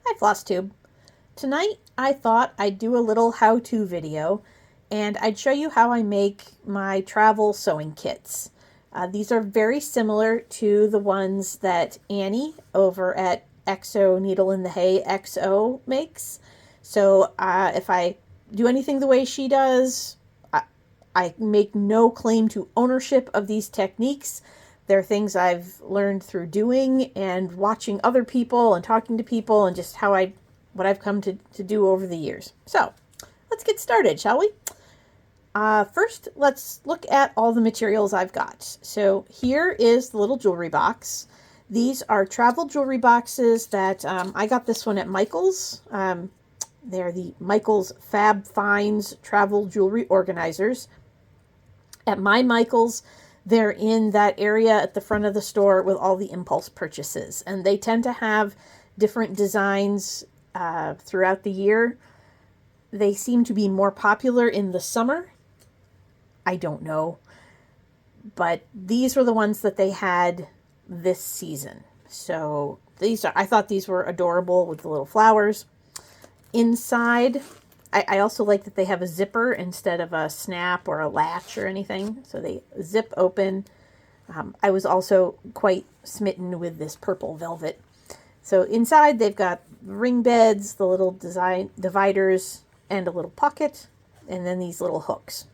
Hi FlossTube. Tonight I thought I'd do a little how-to video and I'd show you how I make my travel sewing kits. These are very similar to the ones that Annie over at XO Needle in the Hay XO makes. So if I do anything the way she does, I make no claim to ownership of these techniques. They're things I've learned through doing and watching other people and talking to people and just what I've come to do over the years. So let's get started, shall we? First, let's look at all the materials I've got. So here is the little jewelry box. These are travel jewelry boxes that I got this one at Michael's. They're the Michael's Fab Finds Travel Jewelry Organizers. At my Michael's, they're in that area at the front of the store with all the impulse purchases. And they tend to have different designs throughout the year. They seem to be more popular in the summer. I don't know. But these were the ones that they had this season. So I thought these were adorable with the little flowers. Inside, I also like that they have a zipper instead of a snap or a latch or anything. So they zip open. I was also quite smitten with this purple velvet. So inside they've got ring beds, the little design dividers, and a little pocket, and then these little hooks.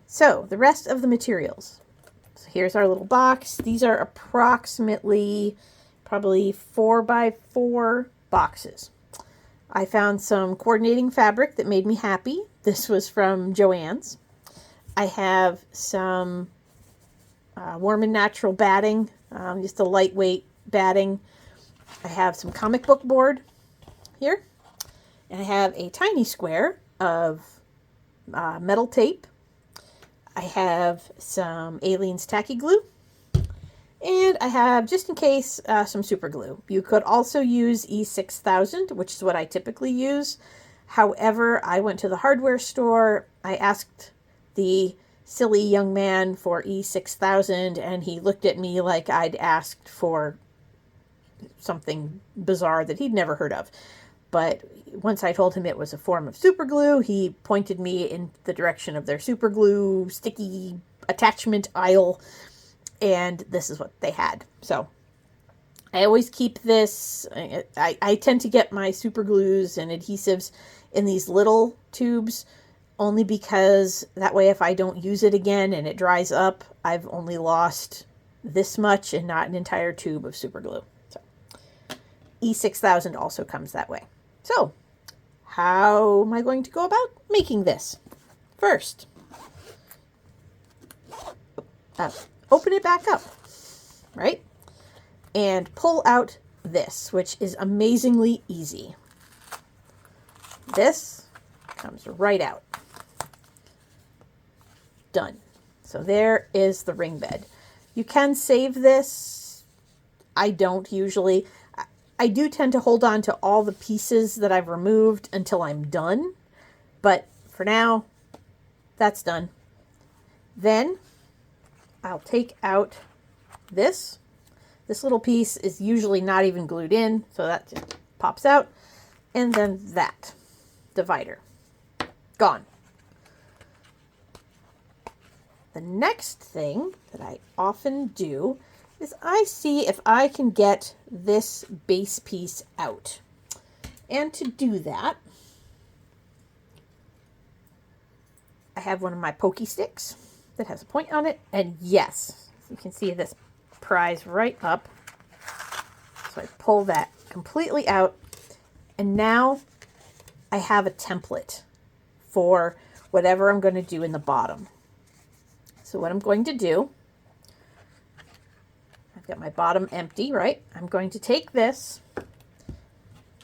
So the rest of the materials. So here's our little box. These are approximately probably 4x4 boxes. I found some coordinating fabric that made me happy. This was from Joann's. I have some Warm and Natural batting, just a lightweight batting. I have some comic book board here. And I have a tiny square of metal tape. I have some Aleene's tacky glue. And I have, just in case, some super glue. You could also use E6000, which is what I typically use. However, I went to the hardware store. I asked the silly young man for E6000, and he looked at me like I'd asked for something bizarre that he'd never heard of. But once I told him it was a form of super glue, he pointed me in the direction of their super glue sticky attachment aisle. And this is what they had. So I always keep this. I tend to get my super glues and adhesives in these little tubes only because that way if I don't use it again and it dries up, I've only lost this much and not an entire tube of super glue. So E6000 also comes that way. So how am I going to go about making this? First, open it back up, right? And pull out this, which is amazingly easy. This comes right out. Done. So there is the ring bed. You can save this. I don't usually. I do tend to hold on to all the pieces that I've removed until I'm done. But for now, that's done. Then I'll take out this. This little piece is usually not even glued in, so that just pops out. And then that divider. Gone. The next thing that I often do is I see if I can get this base piece out. And to do that, I have one of my pokey sticks that has a point on it, and yes, you can see this pries right up. So I pull that completely out, and now I have a template for whatever I'm going to do in the bottom. So what I'm going to do, I've got my bottom empty, right? I'm going to take this,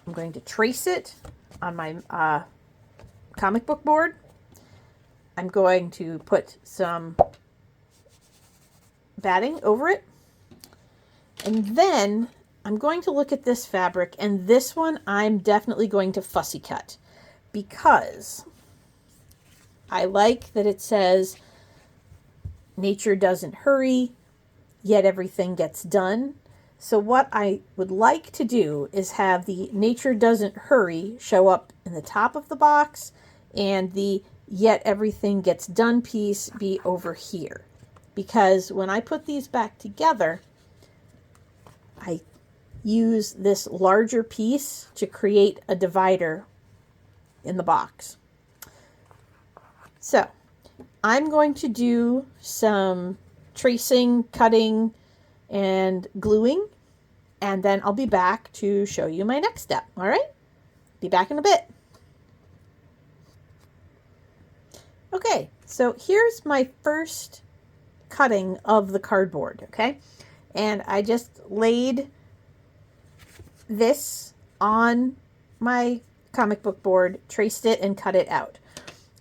I'm going to trace it on my comic book board. I'm going to put some batting over it. And then I'm going to look at this fabric, and this one I'm definitely going to fussy cut because I like that it says nature doesn't hurry, yet everything gets done. So what I would like to do is have the nature doesn't hurry show up in the top of the box and the yet everything gets done piece be over here. Because when I put these back together, I use this larger piece to create a divider in the box. So I'm going to do some tracing, cutting, and gluing, and then I'll be back to show you my next step. All right? Be back in a bit. Okay, so here's my first cutting of the cardboard, okay? And I just laid this on my comic book board, traced it, and cut it out.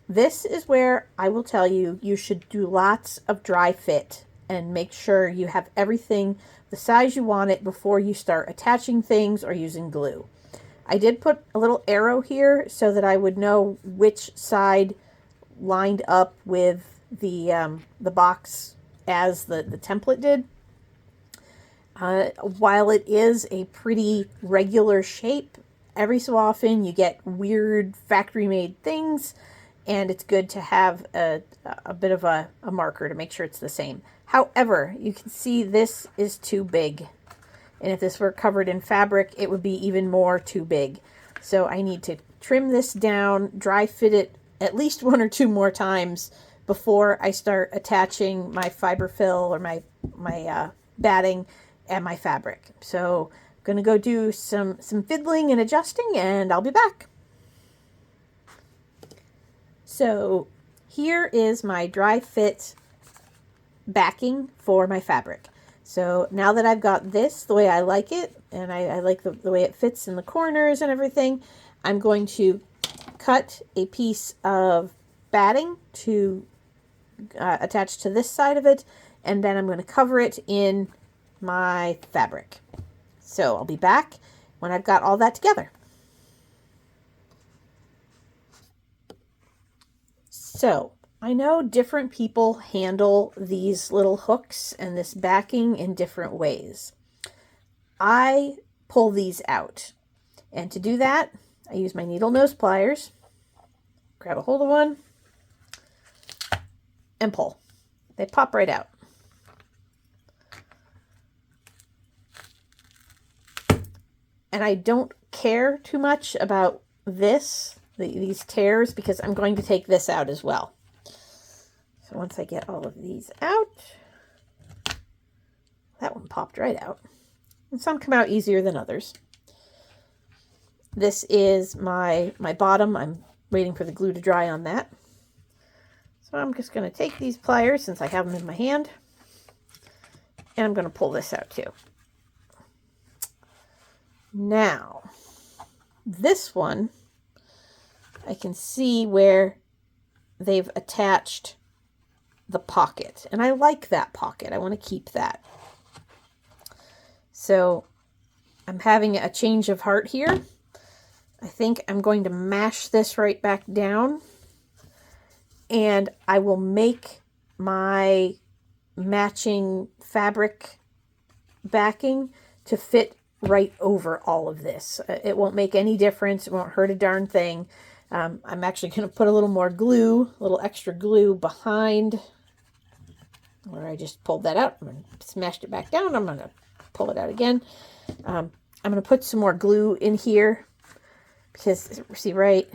This is where I will tell you, you should do lots of dry fit and make sure you have everything the size you want it before you start attaching things or using glue. I did put a little arrow here so that I would know which side lined up with the box as the template did. While it is a pretty regular shape, every so often you get weird factory-made things, and it's good to have a bit of a marker to make sure it's the same. However, you can see this is too big. And if this were covered in fabric, it would be even more too big. So I need to trim this down, dry fit it at least one or two more times before I start attaching my fiber fill or my batting and my fabric. So I'm going to go do some fiddling and adjusting, and I'll be back. So here is my dry fit backing for my fabric. So now that I've got this the way I like it, and I like the way it fits in the corners and everything, I'm going to cut a piece of batting to attach to this side of it, and then I'm going to cover it in my fabric. So I'll be back when I've got all that together. So I know different people handle these little hooks and this backing in different ways. I pull these out, and to do that I use my needle nose pliers, grab a hold of one, and pull. They pop right out. And I don't care too much about these tears, because I'm going to take this out as well. So once I get all of these out, that one popped right out. And some come out easier than others. This is my bottom. I'm waiting for the glue to dry on that. So I'm just going to take these pliers, since I have them in my hand, and I'm going to pull this out too. Now, this one, I can see where they've attached the pocket, and I like that pocket. I want to keep that. So I'm having a change of heart here. I think I'm going to mash this right back down, and I will make my matching fabric backing to fit right over all of this. It won't make any difference. It won't hurt a darn thing. I'm actually going to put a little more glue, a little extra glue behind where I just pulled that out. I'm going to smash it back down. I'm going to pull it out again. I'm going to put some more glue in here, because see right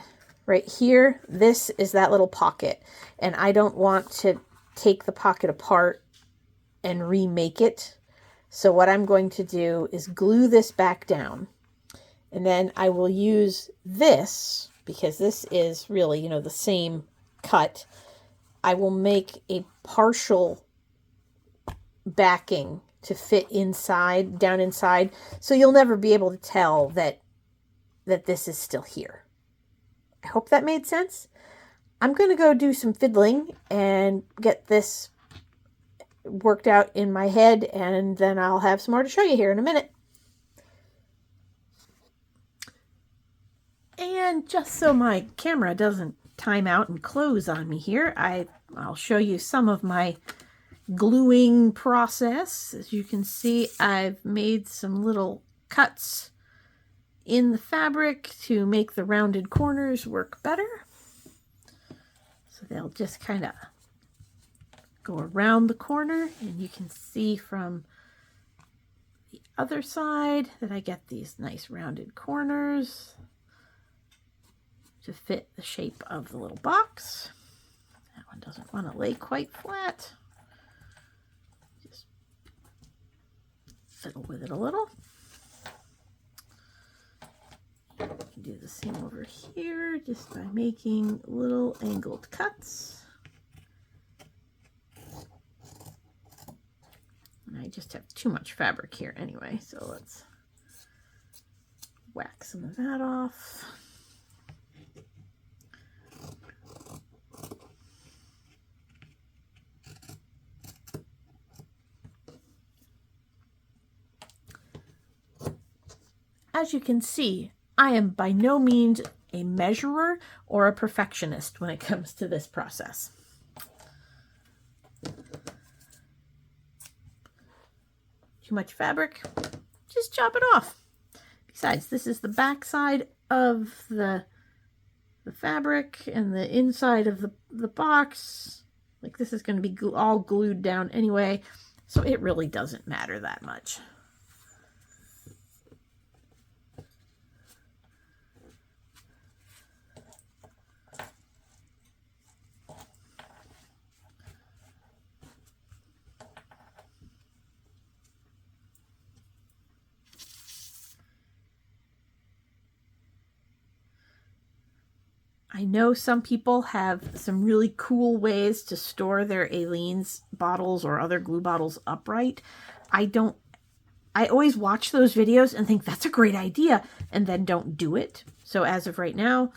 here, this is that little pocket, and I don't want to take the pocket apart and remake it. So what I'm going to do is glue this back down, and then I will use this, because this is really, the same cut. I will make a partial backing to fit inside, down inside, so you'll never be able to tell that this is still here. I hope that made sense. I'm going to go do some fiddling and get this worked out in my head, and then I'll have some more to show you here in a minute. And just so my camera doesn't time out and close on me here, I'll show you some of my gluing process. As you can see, I've made some little cuts in the fabric to make the rounded corners work better. So they'll just kind of go around the corner, and you can see from the other side that I get these nice rounded corners to fit the shape of the little box. That one doesn't want to lay quite flat. Just fiddle with it a little. You can do the same over here just by making little angled cuts. And I just have too much fabric here anyway, so let's whack some of that off. As you can see, I am by no means a measurer or a perfectionist when it comes to this process. Too much fabric, just chop it off. Besides, this is the back side of the fabric and the inside of the box. Like, this is going to be all glued down anyway, so it really doesn't matter that much. I know some people have some really cool ways to store their Aleene's bottles or other glue bottles upright. I always watch those videos and think that's a great idea and then don't do it. So as of right now,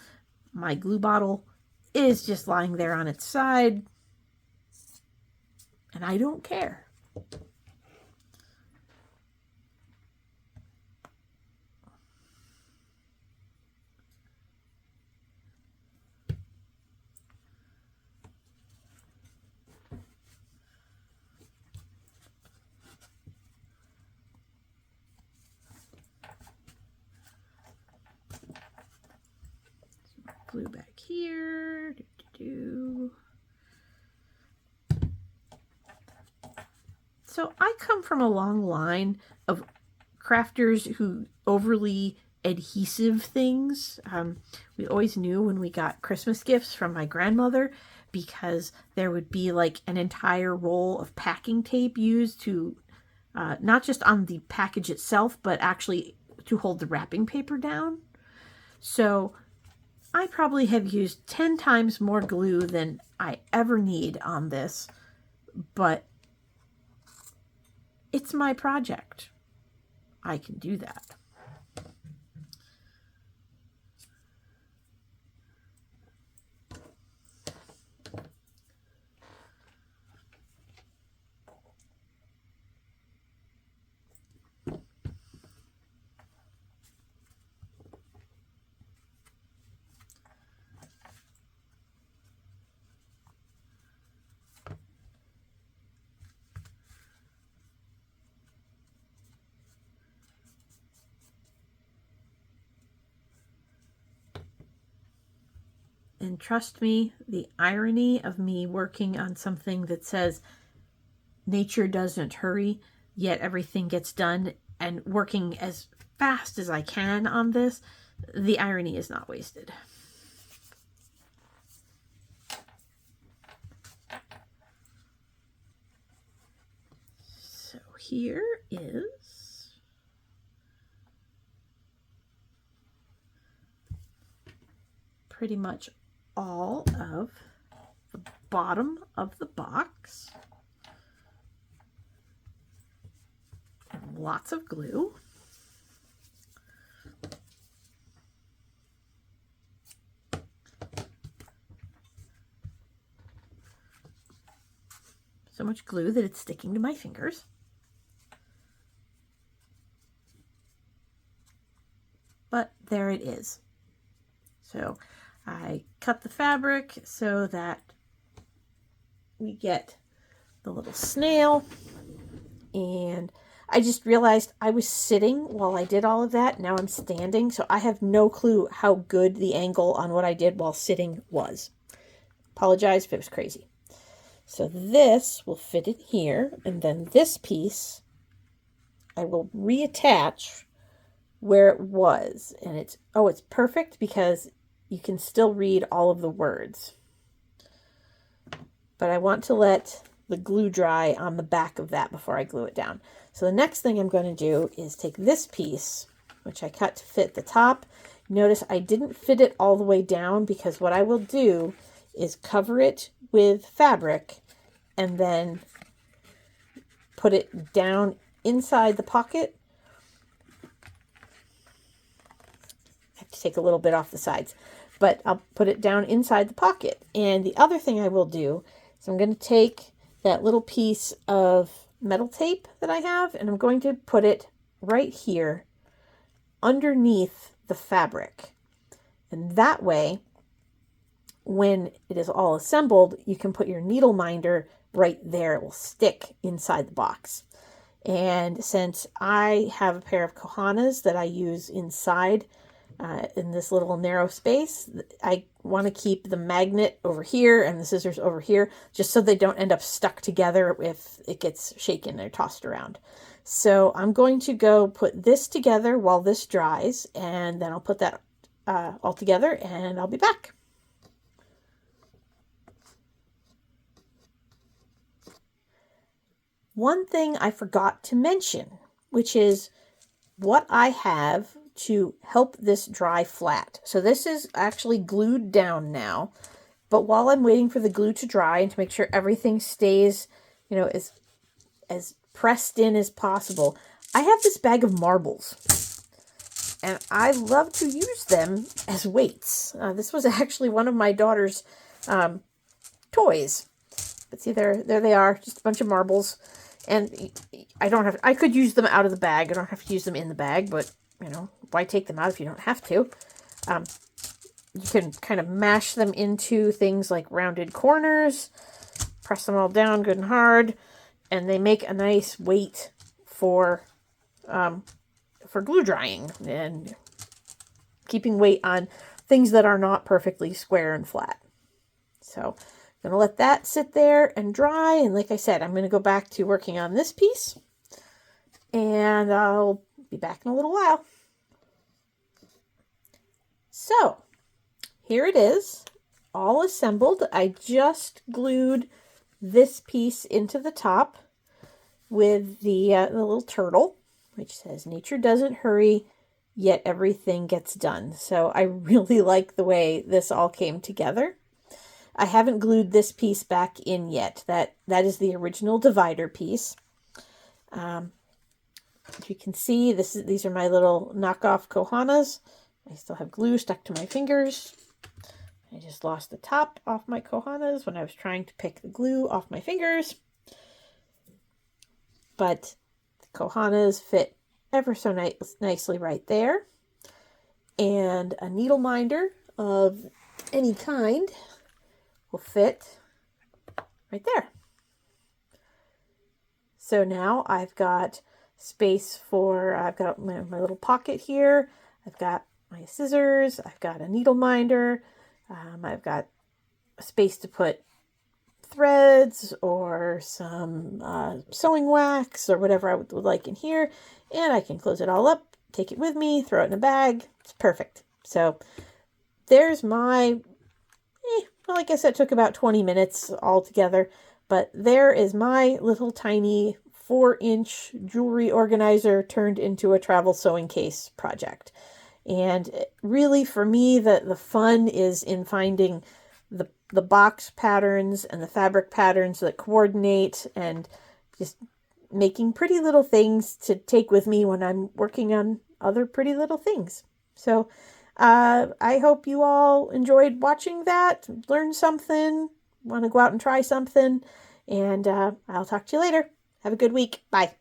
my glue bottle is just lying there on its side and I don't care. Glue back here. So I come from a long line of crafters who overly adhesive things. We always knew when we got Christmas gifts from my grandmother, because there would be like an entire roll of packing tape used to not just on the package itself, but actually to hold the wrapping paper down. So I probably have used 10 times more glue than I ever need on this, but it's my project. I can do that. And trust me, the irony of me working on something that says nature doesn't hurry, yet everything gets done, and working as fast as I can on this, the irony is not wasted. So here is pretty much all of the bottom of the box. And lots of glue. So much glue that it's sticking to my fingers. But there it is. So I cut the fabric so that we get the little snail. And I just realized I was sitting while I did all of that. Now I'm standing, so I have no clue how good the angle on what I did while sitting was. Apologize if it was crazy. So this will fit in here, and then this piece I will reattach where it was. And it's perfect because you can still read all of the words. But I want to let the glue dry on the back of that before I glue it down. So the next thing I'm going to do is take this piece, which I cut to fit the top. Notice I didn't fit it all the way down because what I will do is cover it with fabric and then put it down inside the pocket. I have to take a little bit off the sides, but I'll put it down inside the pocket. And the other thing I will do is I'm going to take that little piece of metal tape that I have, and I'm going to put it right here underneath the fabric. And that way, when it is all assembled, you can put your needle minder right there. It will stick inside the box. And since I have a pair of Kohanas that I use inside in this little narrow space, I want to keep the magnet over here and the scissors over here just so they don't end up stuck together if it gets shaken or tossed around. So I'm going to go put this together while this dries, and then I'll put that all together and I'll be back. One thing I forgot to mention, which is what I have to help this dry flat. So this is actually glued down now, but while I'm waiting for the glue to dry and to make sure everything stays, as pressed in as possible, I have this bag of marbles, and I love to use them as weights. This was actually one of my daughter's toys. But see, there they are, just a bunch of marbles. And I could use them out of the bag. I don't have to use them in the bag, but, why take them out if you don't have to? You can kind of mash them into things like rounded corners, press them all down good and hard, and they make a nice weight for glue drying and keeping weight on things that are not perfectly square and flat. So I'm going to let that sit there and dry. And like I said, I'm going to go back to working on this piece, and I'll be back in a little while. So here it is, all assembled. I just glued this piece into the top with the little turtle, which says, "Nature doesn't hurry, yet everything gets done." So I really like the way this all came together. I haven't glued this piece back in yet. That is the original divider piece. As you can see, these are my little knockoff Kohanas. I still have glue stuck to my fingers. I just lost the top off my Kohanas when I was trying to pick the glue off my fingers. But the Kohanas fit ever so nicely right there. And a needle minder of any kind will fit right there. So now I've got space for, I've got my little pocket here. I've got my scissors. I've got a needle minder. I've got a space to put threads or some sewing wax or whatever I would like in here. And I can close it all up, take it with me, throw it in a bag. It's perfect. So there's my, well, I guess it took about 20 minutes altogether, but there is my little tiny 4-inch jewelry organizer turned into a travel sewing case project. And really, for me, the fun is in finding the box patterns and the fabric patterns that coordinate, and just making pretty little things to take with me when I'm working on other pretty little things. So I hope you all enjoyed watching that, learned something, want to go out and try something, and I'll talk to you later. Have a good week. Bye.